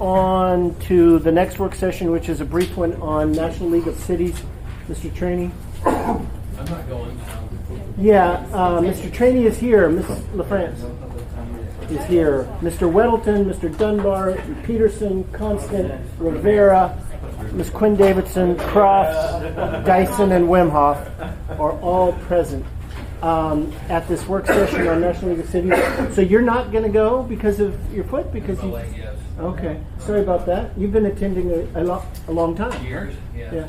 on to the next work session, which is a brief one on National League of Cities. Mr. Trainee? I'm not going. Yeah, Mr. Trainee is here. Ms. LaFrance is here. Mr. Weddleton, Mr. Dunbar, Peterson, Constant, Rivera, Ms. Quinn Davidson, Crofts, Dyson, and Wimhoff are all present at this work session on National League of Cities. So you're not going to go because of your foot? Because you? Yes. Okay. Sorry about that. You've been attending a long time. Years? Yeah.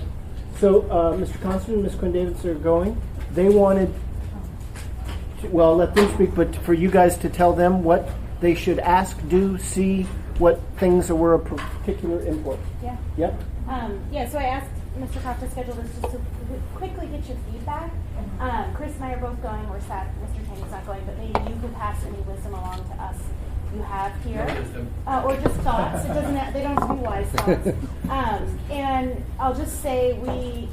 So Mr. Constant and Ms. Quinn Davidson are going. They wanted. Well, I'll let them speak, but for you guys to tell them what they should ask, do, see, what things were of particular import. Yeah. Yep. So I asked Mr. Croft to schedule this just to quickly get your feedback. Chris and I are both going. We're sad Mr. Taney's not going, but maybe you can pass any wisdom along to us you have here. Or just thoughts. It doesn't they don't have to be wise thoughts. And I'll just say we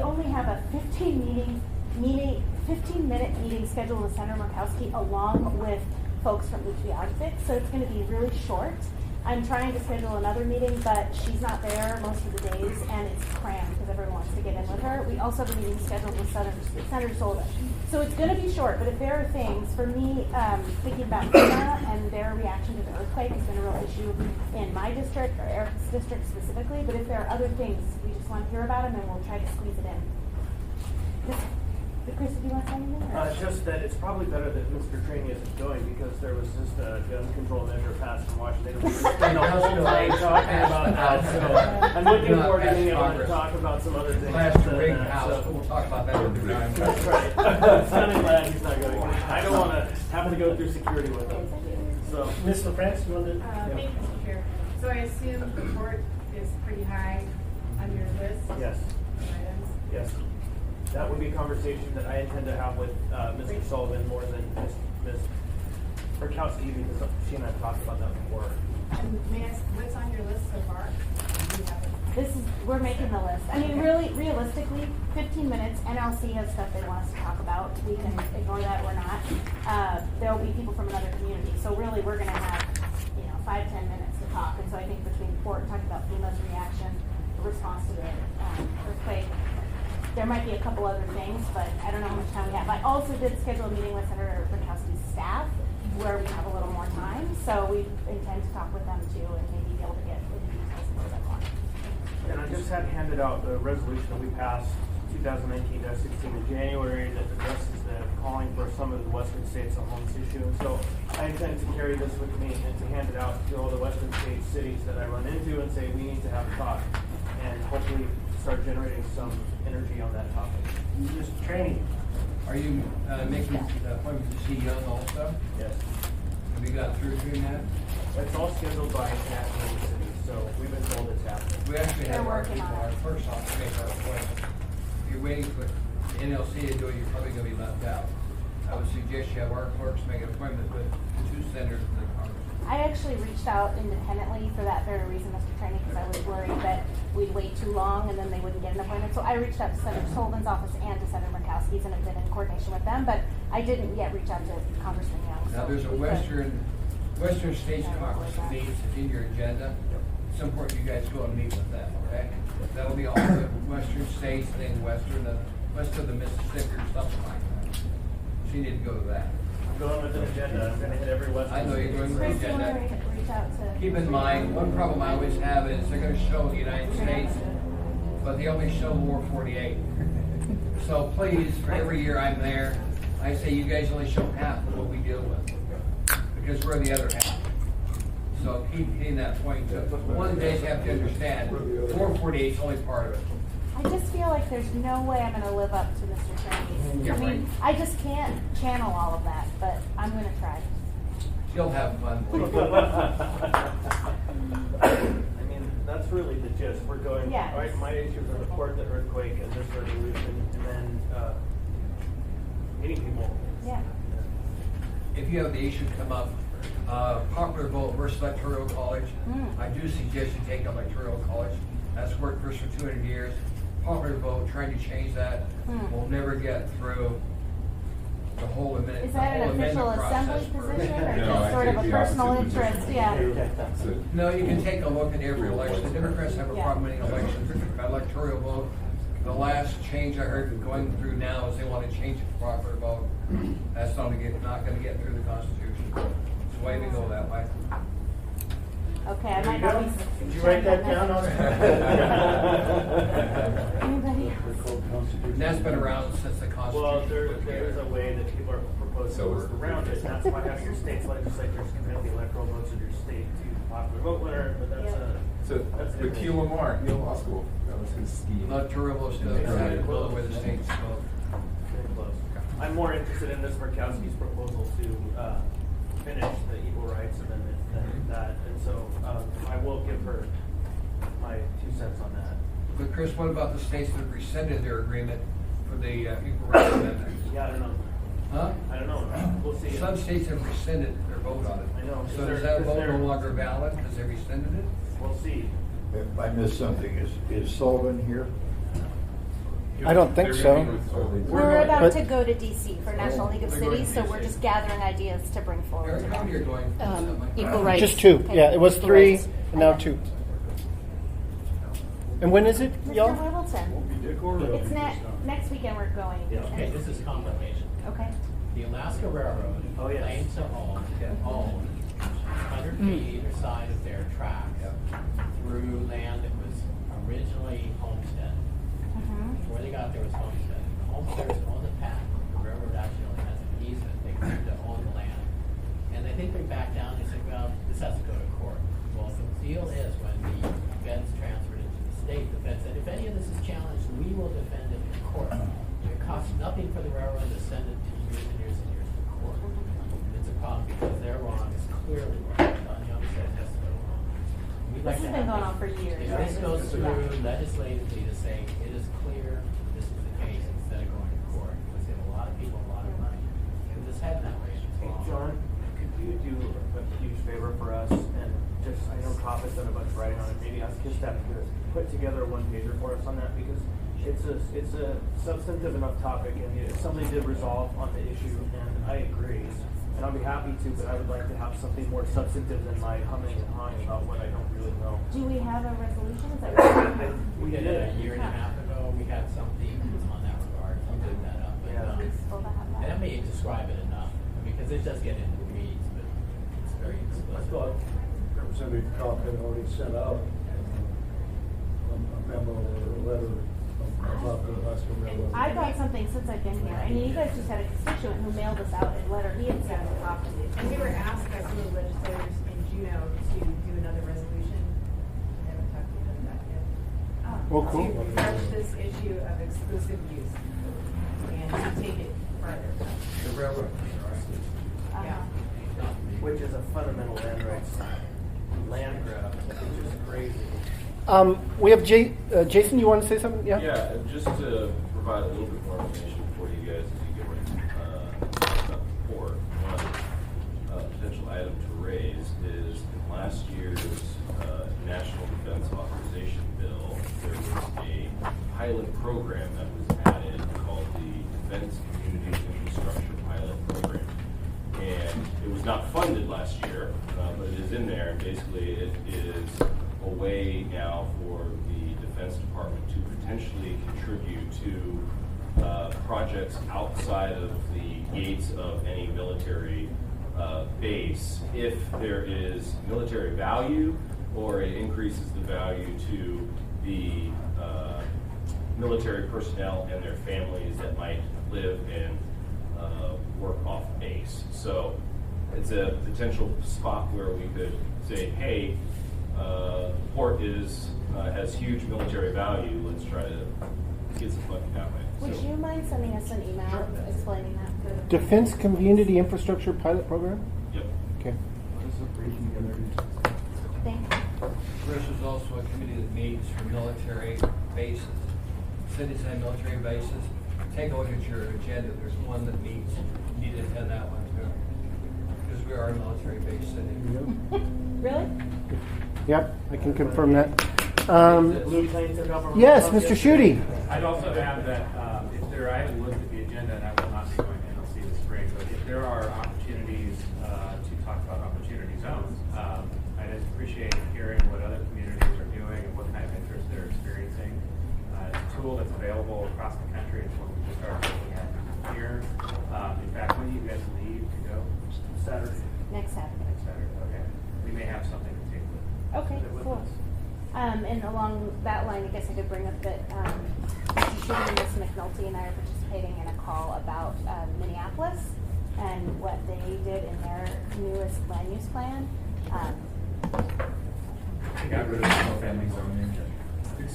only have a 15-minute meeting scheduled with Senator Murkowski along with folks from HBR6, so it's going to be really short. I'm trying to schedule another meeting, but she's not there most of the days, and it's crammed because everyone wants to get in with her. We also have a meeting scheduled with Senator Solda. So it's going to be short, but if there are things, for me, thinking about FEMA and their reaction to the earthquake has been a real issue in my district, or Eric's district specifically, but if there are other things, we just want to hear about them, and we'll try to squeeze it in. Chris, do you want to say anything? Just that it's probably better that Mr. Trainee isn't going because there was just a gun control measure passed in Washington. We spent all day talking about that, so I'm looking forward to being able to talk about some other things. We'll talk about that another time. That's right. I'm kind of glad he's not going. I don't want to have to go through security with him. So, Ms. LaFrance, you want to? Thank you, Mr. Chair. So I assume the court is pretty high on your list? Yes. Of items? Yes. That would be a conversation that I intend to have with Mr. Sullivan more than Ms. Murkowski because she and I have talked about that before. And may I ask, what's on your list so far? Do you have it? We're making the list. I mean, really, realistically, 15 minutes. NLC has stuff they want us to talk about. We can ignore that or not. There'll be people from another community. So really, we're going to have, 5-10 minutes to talk. And so I think between talking about FEMA's reaction, the response to the earthquake, there might be a couple other things, but I don't know how much time we have. I also did schedule a meeting with Senator Murkowski's staff where we have a little more time. So we intend to talk with them too and maybe be able to get into details a little bit more. And I just had handed out the resolution that we passed 2019-16 in January that addresses the calling for some of the western states on homeless issue. And so I intend to carry this with me and to hand it out to all the western state cities that I run into and say we need to have a talk and hopefully start generating some energy on that topic. Mr. Trainee. Are you making appointments to see Young also? Yes. Have you got through doing that? It's all scheduled by National League Cities, so we've been told it's happening. We actually have our working people, on it. our first off to make our appointments. If you're waiting for the NLC to do it, you're probably going to be left out. I would suggest you have our clerks make an appointment with the two senators and the Congress. I actually reached out independently for that very reason, Mr. Trainee, because I was worried that we'd wait too long and then they wouldn't get an appointment. So I reached out to Senator Sullivan's office and to Senator Murkowski's and have been in coordination with them, but I didn't yet reach out to Congressman Young. Now, there's a Western States Congress that meets in your agenda. It's important you guys go and meet with them, okay? That'll be all the Western states, then west of the Mississippi or something like that. So you need to go to that. I'm going with an agenda. I'm going to hit every western I know you're going with Chris, an do you want to agenda. reach out to? Keep in mind, one problem I always have is they're going to show the United States, but they only show War 48. So please, for every year I'm there, I say you guys only show half of what we deal with because we're the other half. So keep hitting that point. One of the days you have to understand, War 48 is only part of it. I just feel like there's no way I'm going to live up to Mr. Trainee's. You're I mean, right. I just can't channel all of that, but I'm going to try. You'll have fun. I mean, that's really the gist. We're going, Yeah. all right, my issues are the port, the earthquake, and this resolution, and then meeting people. Yeah. If you have the issue come up, popular vote versus electoral college, I do suggest you take electoral college. That's worked for us for 200 years. Popular vote, trying to change that, will never get through the whole amendment. Is that an official assembly position or just sort of a personal interest? Yeah. No, you can take a look at every election. The Democrats have a problem winning elections, electoral vote. The last change I heard going through now is they want to change it to proper vote. That's not going to get through the Constitution. It's way to go that way. Okay, I might not be. Did you write that down? Anybody? And that's been around since the Constitution. Well, was there is a way that people are proposing to work around it, and that's why having your state's legislatures commit the electoral votes of your state to the popular vote winner, but that's So, with Q Lamar, Yale Law School, that was his scheme. Electoral votes to decide where the states vote. very close. I'm more interested in Ms. Murkowski's proposal to finish the equal rights amendment than that, and so I will give her my 2 cents on that. But Chris, what about the states that rescinded their agreement for the equal rights amendment? Yeah, I don't know. Huh? I don't know. We'll see. Some states have rescinded their vote on it. I know. So is that vote no longer valid because they rescinded it? We'll see. If I missed something, is Sullivan here? I don't think so. We're about But- to go to DC for National League of They're going to Cities, so we're DC. just gathering ideas to bring forward Eric, to how many are them. going? Something like that? Equal rights. Just 2. Okay. Yeah, it was Equal 3, rights. and now Okay. 2. And when is it, Mr. y'all? Littleton, it's next weekend we're going. Yeah. Okay, this is confirmation. Okay. The Alaska Railroad Oh, yes. claims to own 100 feet either side of their tracks through land that was originally homestead. Before they got there was homestead. The homesteaders own the path. The railroad actually only has an easement. They claim to own the land. And I think they backed down. They said, well, this has to go to court. Well, the deal is when the feds transferred it to the state, the feds said, if any of this is challenged, we will defend it in court. It costs nothing for the railroad to send it to years and years and years to court. It's a problem because they're wrong is clearly wrong. On the other side, that's their wrong. We'd like This to has been have going on for years. If this goes through legislatively to say it is clear this is the case instead of going to court, it would save a lot of people a lot of money. If this had that way, it's Hey, long. John, could you do a huge favor for us and just, I know Kapa's done a bunch of writing on it, maybe ask his staff to put together a 1-pager for us on that, because it's a substantive enough topic, and if somebody did resolve on the issue, and I agree, and I'll be happy to, but I would like to have something more substantive than my humming and hawing about what I don't really know. Do we have a resolution? Is that what We did it a year and a half ago. We had something on that regard. We did that up. But, Yeah. we're supposed to have and that that? may describe it enough because it does get into the weeds, but it's very explicit. Representative Cobb had already sent out a memo or a letter about the Alaska Railroad. I got something since I've been here. I mean, you guys just had a constituent who mailed us out a letter. He had sent a copy. And we were asked by some of the legislators in Juneau to do another resolution. We haven't talked to you about that yet. Well, cool. To refresh this issue of exclusive use and to take it further. The railroad. Yeah. Which is a fundamental land rights land grab, which is crazy. We have Jason, you want to say something? Yeah? Yeah, and just to provide a little bit more information for you guys as you get ready to report. One potential item to raise is in last year's National Defense Authorization Bill, there was a pilot program that was added called the Defense Community Infrastructure Pilot Program. And it was not funded last year, but it is in there. And basically, it is a way now for the Defense Department to potentially contribute to projects outside of the gates of any military base if there is military value or it increases the value to the military personnel and their families that might live and work off base. So it's a potential spot where we could say, hey, port has huge military value. Let's try to get some funding that way. Would you mind sending us an email explaining that? Defense Community Infrastructure Pilot Program? Yep. Okay. Thank you. Chris is also a committee that meets for military bases. Cities have military bases. Take a look at your agenda. There's one that meets. You need to attend that one too. Because we are a military base city. Really? Yep, I can confirm that. Blue plane took over. Yes, Mr. Shooty. I'd also add that I haven't looked at the agenda and I will not be going to NLC this spring. there are opportunities to talk about opportunity zones. I just appreciate hearing what other communities are doing and what kind of interest they're experiencing. It's a tool that's available across the country. It's what we just started looking at here. In fact, when do you guys leave to go? Saturday. Next Saturday. Next Saturday. Okay. We may have something to take with. Okay, with cool. us. And along that line, I guess I could bring up that Mr. Shooting and Ms. McNulty and I are participating in a call about Minneapolis and what they did in their newest land use plan. They got rid of the single family zoning.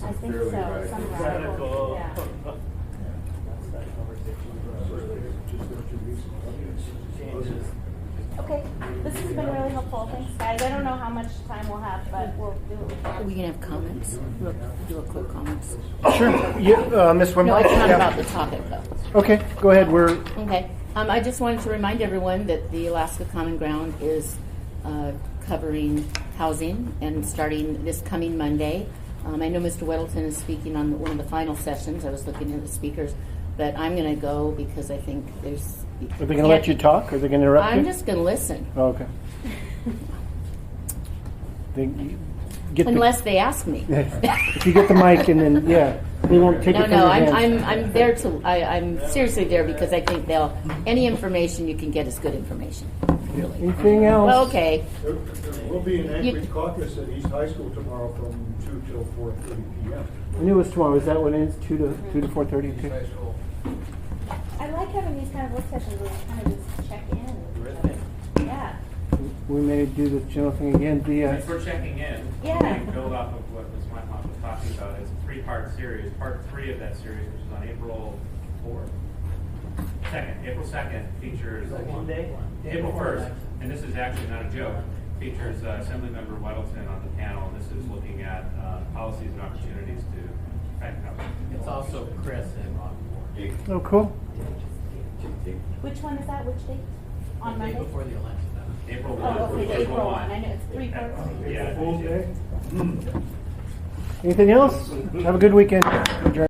I think so. Some radical, yeah. That's that conversation. Changes. Okay, this has been really helpful. Thanks, guys. I don't know how much time we'll have, but we'll do what we Are can. we going to have comments? We'll do a quick comments. Sure. Yeah, Ms. Wimber? No, it's not Yeah. about the topic, though. Okay, go ahead. We're Okay. I just wanted to remind everyone that the Alaska Common Ground is covering housing and starting this coming Monday. I know Mr. Weddleton is speaking on one of the final sessions. I was looking at the speakers, but I'm going to go because I think there's. Are they going to let you talk? Are they going to interrupt you? I'm just going to listen. Oh, okay. Unless they ask me. If you get the mic and then, yeah, they won't take it from your hands. I'm there to. I'm seriously there because I think any information you can get is good information. Really. Anything else? Well, okay. There will be an Anchorage caucus at East High School tomorrow from 2 till 4:30 p.m. I knew it was tomorrow. Is that what it is? 2 to 4:30? East High School. I like having these kind of work sessions where we kind of just check in. Yeah. We may do the general thing again. Since we're checking in, Yeah. we can build off of what Ms. Whitelock was talking about. It's a three-part series. Part 3 of that series, which is on April 4th. April 2nd features Monday? April 1st, and this is actually not a joke, features Assemblymember Weddleton on the panel. This is looking at policies and opportunities to affect housing. It's also Chris and Ron Moore. Oh, cool. Which one is that? Which date? On The day Monday? before the election. April 1. Oh, okay, the April one. I know it's 3 parts. Yeah. Anything else? Have a good weekend. Adjourn.